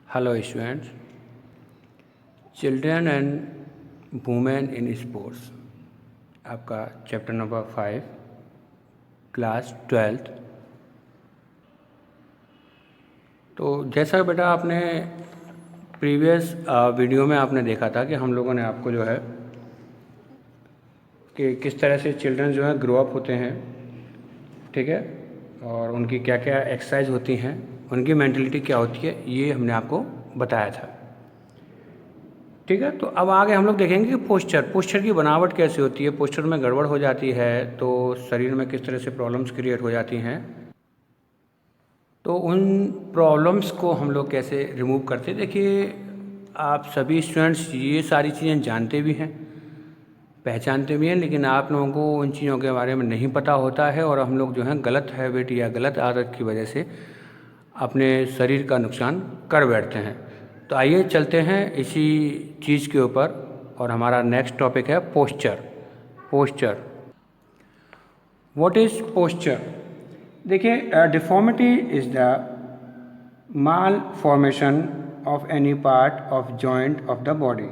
Hello students, children and women in sports आपका chapter number 5 class 12th। तो जैसा बेटा आपने प्रीवियस वीडियो में आपने देखा था कि हम लोगों ने आपको जो है कि किस तरह से चिल्ड्रन जो है ग्रो अप होते हैं, ठीक है, और उनकी क्या क्या एक्सरसाइज होती हैं, उनकी मेंटलिटी क्या होती है, ये हमने आपको बताया था। ठीक है, तो अब आगे हम लोग देखेंगे कि पोस्चर की बनावट कैसे होती है, पोस्चर में गड़बड़ हो जाती है तो शरीर में किस तरह से प्रॉब्लम्स क्रिएट हो जाती हैं, तो उन प्रॉब्लम्स को हम लोग कैसे रिमूव करते हैं। देखिए, आप सभी स्टूडेंट्स ये सारी चीज़ें जानते भी हैं, पहचानते भी हैं, लेकिन आप लोगों को उन चीज़ों के बारे में नहीं पता होता है और हम लोग जो है गलत हैबिट या गलत आदत की वजह से अपने शरीर का नुकसान कर बैठते हैं। तो आइए चलते हैं इसी चीज़ के ऊपर, और हमारा नेक्स्ट टॉपिक है पोस्चर। What is posture? देखिए, deformity is the malformation of any part of joint of the body.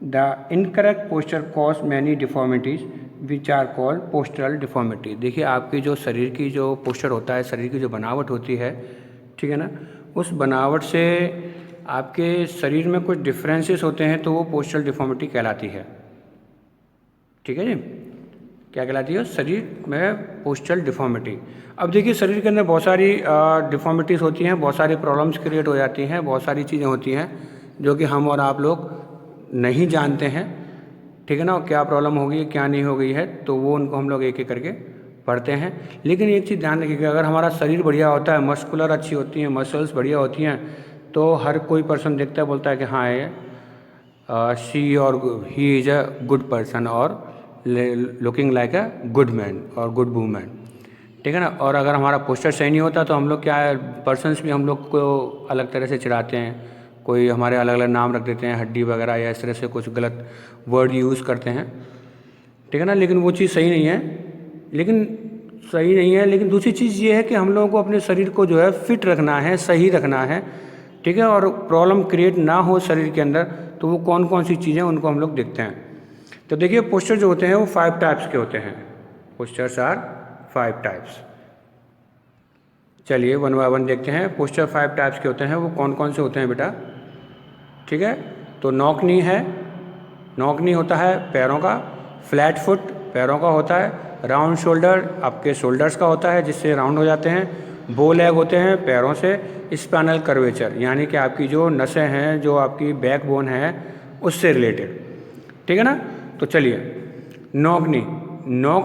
The incorrect posture cause many deformities which are called postural deformity. देखिए, आपकी जो शरीर की जो पोस्चर होता है, शरीर की जो बनावट होती है, ठीक है ना, उस बनावट से आपके शरीर में कुछ डिफरेंसेस होते हैं तो वो पोस्चरल डिफॉर्मिटी कहलाती है। ठीक है जी, क्या कहलाती है? शरीर में पोस्चरल डिफॉर्मिटी। अब देखिए, शरीर के अंदर बहुत सारी डिफॉर्मिटीज़ होती हैं, बहुत सारी प्रॉब्लम्स क्रिएट हो जाती हैं, बहुत सारी चीज़ें होती हैं जो कि हम और आप लोग नहीं जानते हैं, ठीक है ना, क्या प्रॉब्लम हो गई है, क्या नहीं हो गई है, तो वो उनको हम लोग एक एक करके पढ़ते हैं। लेकिन एक चीज़ ध्यान रखिएगा, अगर हमारा शरीर बढ़िया होता है, मस्कुलर अच्छी होती हैं, मसल्स बढ़िया होती हैं, तो हर कोई पर्सन देखता है, बोलता है कि हाँ ये शी और he is a good person और looking like a good man और गुड वूमेन, ठीक है ना। और अगर हमारा पोस्चर सही नहीं होता तो हम लोग क्या है, पर्सनस भी हम लोग को अलग तरह से चिढ़ाते हैं, कोई हमारे अलग अलग नाम रख देते हैं, हड्डी वगैरह, या इस तरह से कुछ गलत वर्ड यूज़ करते हैं, ठीक है ना। लेकिन वो चीज़ सही नहीं है, लेकिन दूसरी चीज़ ये है कि हम लोगों को अपने शरीर को जो है फिट रखना है, सही रखना है, ठीक है, और प्रॉब्लम क्रिएट ना हो शरीर के अंदर। तो वो कौन कौन सी चीज़ें उनको हम लोग देखते हैं। तो देखिए, पोस्चर जो होते हैं वो 5 टाइप्स के होते हैं। Postures are 5 types. चलिए वन बाय वन देखते हैं। पोस्चर 5 टाइप्स के होते हैं, वो कौन कौन से होते हैं बेटा, ठीक है। तो नॉक नी है, नॉक नी होता है पैरों का। फ्लैट फुट पैरों का होता है। राउंड शोल्डर आपके शोल्डर्स का होता है, जिससे राउंड हो जाते हैं। बो लेग होते हैं पैरों से। स्पाइनल कर्वेचर यानी कि आपकी जो नसें हैं, जो आपकी बैक बोन है, उससे रिलेटेड, ठीक है ना। तो चलिए, नॉक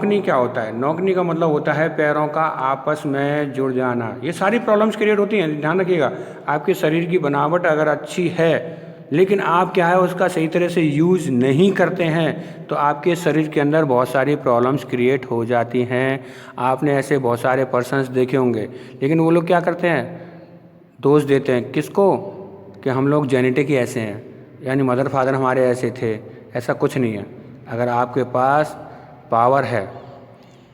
नी क्या होता है? नॉक नी का मतलब होता है पैरों का आपस में जुड़ जाना। ये सारी प्रॉब्लम्स क्रिएट होती हैं, ध्यान रखिएगा। आपके शरीर की बनावट अगर अच्छी है, लेकिन आप क्या है उसका सही तरह से यूज़ नहीं करते हैं, तो आपके शरीर के अंदर बहुत सारी प्रॉब्लम्स क्रिएट हो जाती हैं। आपने ऐसे बहुत सारे पर्सन्स देखे होंगे, लेकिन वो लोग क्या करते हैं, दोष देते हैं किसको, कि हम लोग जेनेटिक ही ऐसे हैं, यानी मदर फादर हमारे ऐसे थे। ऐसा कुछ नहीं है। अगर आपके पास पावर है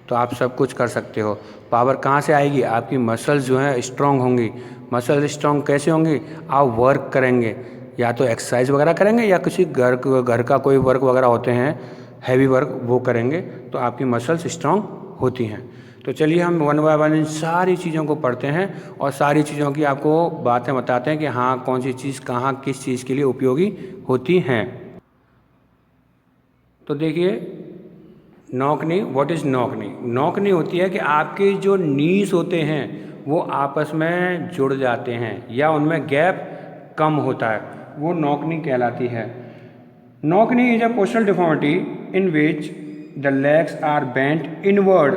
तो आप सब कुछ कर सकते हो। पावर कहाँ से आएगी? आपकी मसल्स जो हैं स्ट्रांग होंगी। मसल्स स्ट्रांग कैसे होंगी? आप वर्क करेंगे, या तो एक्सरसाइज वगैरह करेंगे, या किसी घर का कोई वर्क वगैरह होते हैं, हैवी वर्क, वो करेंगे, तो आपकी मसल्स स्ट्रांग होती हैं। तो चलिए हम वन बाय वन इन सारी चीज़ों को पढ़ते हैं और सारी चीज़ों की आपको बातें बताते हैं कि हाँ कौन सी चीज़ कहाँ किस चीज़ के लिए उपयोगी होती हैं। तो देखिए, knock knee, what is knock knee? Knock knee होती है कि आपके जो नीज होते हैं वो आपस में जुड़ जाते हैं या उनमें गैप कम होता है, वो नॉक नी कहलाती है। Knock knee is a postural deformity in which the legs are bent inward,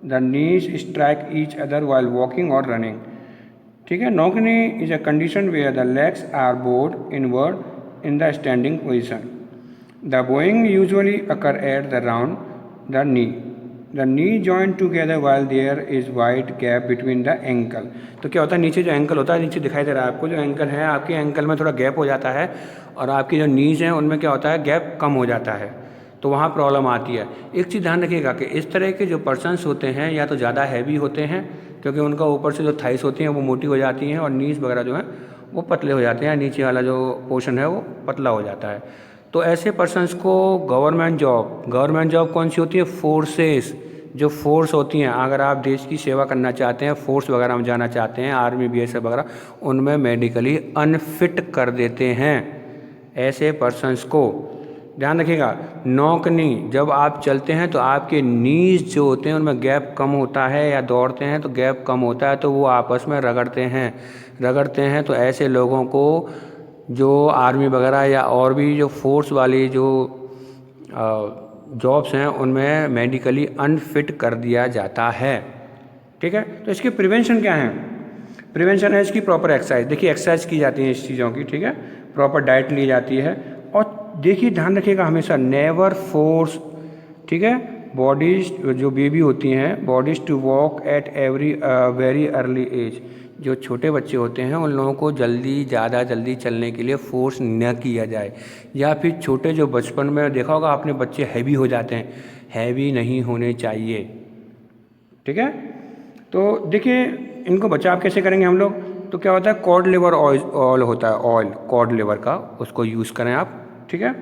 the knees strike each other while walking और रनिंग, ठीक है। Knock knee is a condition where the legs are bowed inward in the standing position. The bowing usually occur at the round the knee. The knee join together while there is wide gap between the ankle. तो क्या होता है, नीचे जो ankle होता है, नीचे दिखाई दे रहा है आपको, जो एंकल है, आपके एंकल में थोड़ा गैप हो जाता है और आपकी जो नीज हैं उनमें क्या होता है, गैप कम हो जाता है, तो वहाँ प्रॉब्लम आती है। एक चीज़ ध्यान रखिएगा कि इस तरह के जो पर्सन्स होते हैं या तो ज़्यादा हैवी होते हैं, क्योंकि उनका ऊपर से जो थाइस होती हैं वो मोटी हो जाती हैं और नीज वगैरह जो है वो पतले हो जाते हैं, नीचे वाला जो पोर्शन है वो पतला हो जाता है। तो ऐसे पर्सन्स को गवर्नमेंट जॉब कौन सी होती है? फोर्सेस, जो फोर्स होती हैं, अगर आप देश की सेवा करना चाहते हैं, फोर्स वगैरह में जाना चाहते हैं, आर्मी BSF वगैरह, उनमें मेडिकली अनफिट कर देते हैं ऐसे पर्सन्स को। ध्यान रखिएगा, नौकनी जब आप चलते हैं तो आपके नीज जो होते हैं उनमें गैप कम होता है, या दौड़ते हैं तो गैप कम होता है, तो वो आपस में रगड़ते हैं। तो ऐसे लोगों को जो आर्मी वगैरह या और भी जो फोर्स वाली जो जॉब्स हैं उनमें मेडिकली अनफिट कर दिया जाता है। ठीक है, तो इसके प्रिवेंशन क्या है? प्रिवेंशन है इसकी प्रॉपर एक्सरसाइज। देखिए एक्सरसाइज की जाती है इस चीज़ों की, ठीक है, प्रॉपर डाइट ली जाती है। और देखिए ध्यान रखिएगा हमेशा, नेवर फोर्स, ठीक है, बॉडीज जो बेबी होती हैं, bodies to walk at very early age. जो छोटे बच्चे होते हैं उन लोगों को ज़्यादा जल्दी चलने के लिए फोर्स न किया जाए। या फिर छोटे जो बचपन में देखा होगा आपने, बच्चे हैवी हो जाते हैं, हैवी नहीं होने चाहिए। ठीक है, तो देखिए इनको बचाव कैसे करेंगे हम लोग? तो क्या होता है, कॉड लिवर ऑयल होता है, ऑयल कॉड लिवर का, उसको यूज़ करें आप। ठीक है,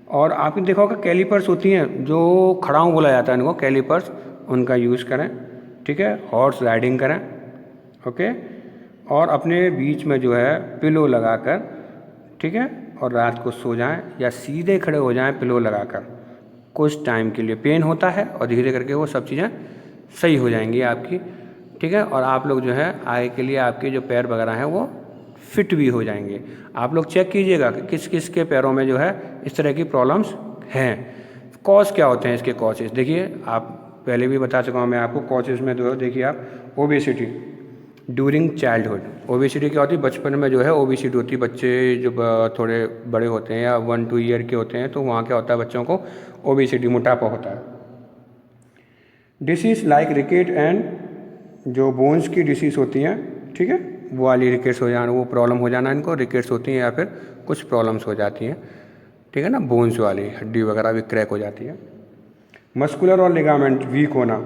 और आपने देखा होगा कैलिपर्स होती हैं, जो खड़ाऊँ बोला जाता है इनको, कैलिपर्स, उनका यूज़ करें। ठीक है, हॉर्स राइडिंग करें, ओके, और अपने बीच में जो है पिलो लगाकर, ठीक है, और रात को सो जाएं या सीधे खड़े हो जाएं पिलो लगाकर कुछ टाइम के लिए। पेन होता है और धीरे करके वो सब चीज़ें सही हो जाएंगी आपकी। ठीक है, और आप लोग जो है आगे के लिए आपके जो पैर वगैरह हैं वो फिट भी हो जाएंगे। आप लोग चेक कीजिएगा कि किस किस के पैरों में जो है इस तरह की प्रॉब्लम्स हैं। कॉज क्या होते हैं इसके? कॉजेज देखिए, आप पहले भी बता चुका हूँ मैं आपको। कॉजेज में जो है देखिए आप, ओबेसिटी ड्यूरिंग चाइल्डहुड। ओबेसिटी क्या होती है? बचपन में जो है ओबेसिटी होती है। बच्चे जो थोड़े बड़े होते हैं या 1-2 ईयर के होते हैं तो वहाँ क्या होता है, बच्चों को ओबेसिटी, मोटापा होता है। डिसीज़ लाइक रिकेट एंड जो बोन्स की डिसीज़ होती हैं, ठीक है, वो वाली रिकेट्स हो जाना, वो प्रॉब्लम हो जाना इनको, रिकेट्स होती हैं या फिर कुछ प्रॉब्लम्स हो जाती हैं। ठीक है ना, बोन्स वाली हड्डी वगैरह भी क्रैक हो जाती है। मस्कुलर और लिगामेंट वीक होना,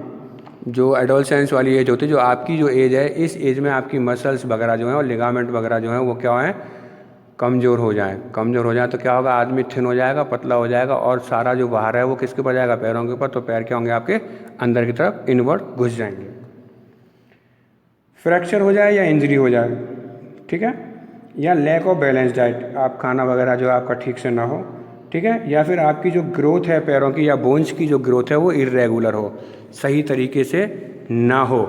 जो एडोलसेंस वाली एज होती है, जो आपकी जो एज है, इस एज में आपकी मसल्स वगैरह जो हैं और लिगामेंट वगैरह जो हैं वो क्या है, कमज़ोर हो जाए तो क्या होगा, आदमी थिन हो जाएगा, पतला हो जाएगा, और सारा जो बाहर है वो किसके ऊपर जाएगा? पैरों के ऊपर। तो पैर क्या होंगे आपके अंदर की तरफ इनवर्ड घुस जाएंगे। फ्रैक्चर हो जाए या इंजरी हो जाए, ठीक है, या लैक ऑफ बैलेंस डाइट, आप खाना वगैरह जो है आपका ठीक से ना हो, ठीक है, या फिर आपकी जो ग्रोथ है पैरों की या बोन्स की जो ग्रोथ है वो इरेगुलर हो, सही तरीके से ना हो,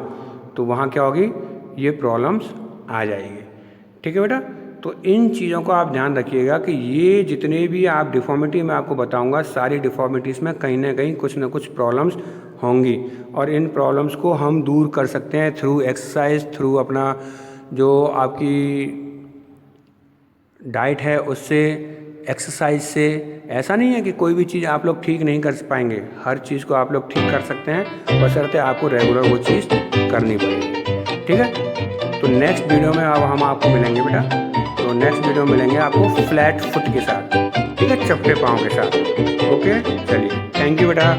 तो वहाँ क्या होगी, ये प्रॉब्लम्स आ जाएगी। ठीक है बेटा, तो इन चीज़ों को आप ध्यान रखिएगा कि ये जितने भी आप डिफ़ॉर्मिटी मैं आपको बताऊंगा, सारी डिफ़ॉर्मिटीज़ में कहीं ना कहीं कुछ ना कुछ प्रॉब्लम्स होंगी, और इन प्रॉब्लम्स को हम दूर कर सकते हैं थ्रू एक्सरसाइज, थ्रू अपना जो आपकी डाइट है उससे, एक्सरसाइज से। ऐसा नहीं है कि कोई भी चीज़ आप लोग ठीक नहीं कर पाएंगे, हर चीज़ को आप लोग ठीक कर सकते हैं, बशर्ते आपको रेगुलर वो चीज़ करनी पड़ेगी। ठीक है, तो नेक्स्ट वीडियो में अब हम आपको मिलेंगे बेटा, तो नेक्स्ट वीडियो में मिलेंगे आपको फ्लैट फुट के साथ, ठीक है, चपटे पाँव के साथ। ओके, चलिए, थैंक यू बेटा।